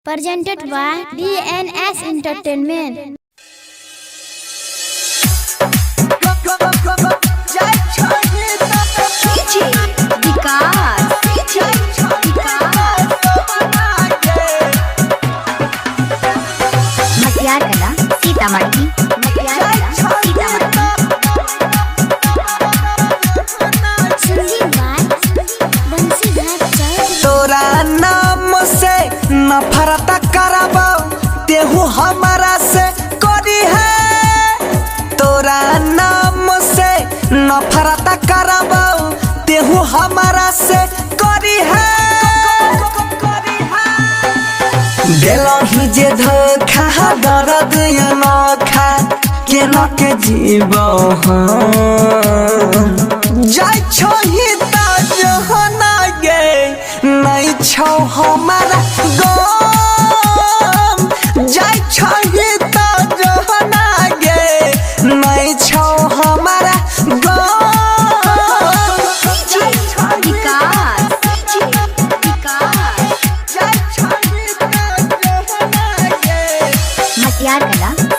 Presented by DNS Entertainment. Sitamarhi तोरा नाम से नफरत करबो तेहू हमारा से करी है। तोरा नाम से नफरत करबो तेहू हमारा से करी है। दिलही जे धोखा दर्द अनोखा केना के जीवो जाय छोही ता जहना गे नहीं छौ हमारा गम जाय छोही ता जहना गे नहीं छौ हमारा गम।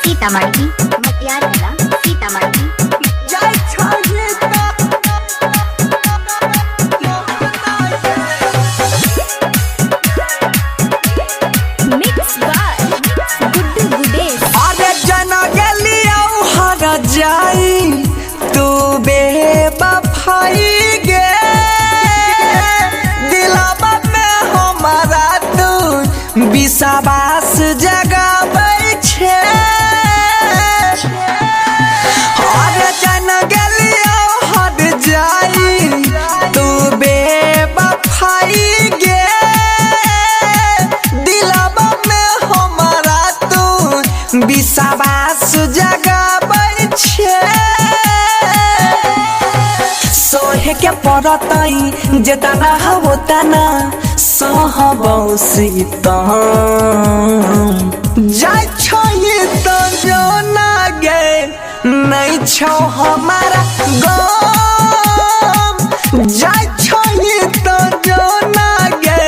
सीतामढ़ी सीतामढ़ी जाई तू बेवफाई गे दिलवा में हमारा तू विश्वास जगाबै छे। अरे जन गेलियो हद जाई तू बेवफाई गे दिलवा में हमारा तू विश्वास जगाबै सोहे के पड़तई जेतना होता ना सहबौ सीतम जाय छोई तो जो ना गे नहीं छौ हमारा गम जाय छोई तो जो ना गे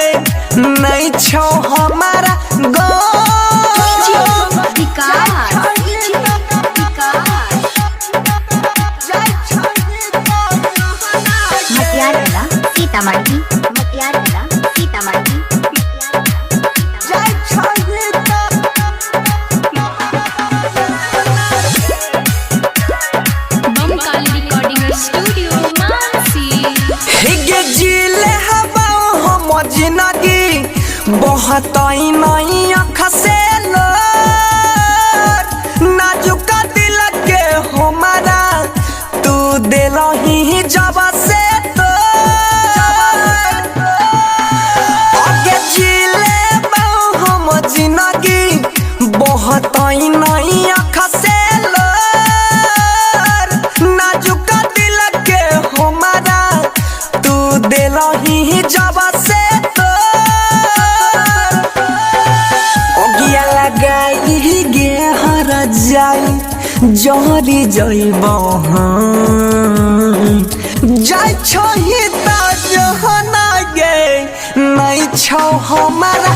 नहीं छौ हमारा गम। सीतामढ़ी सीतामढ़ी बमकाली रिकॉर्डिंग स्टूडियो मानसी हिगे जिले हवा हम जिंदगी बहुत नहीं अख से नाजुक दिल के हमारा तू दिलही जब से बहुत नहीं अख से नाजुक दिल के हमारा तू दिलही जब से ओगिया लगाई गे हर जाई जहरी जइब जाय छोही ता जहना गे नहीं छौ हमारा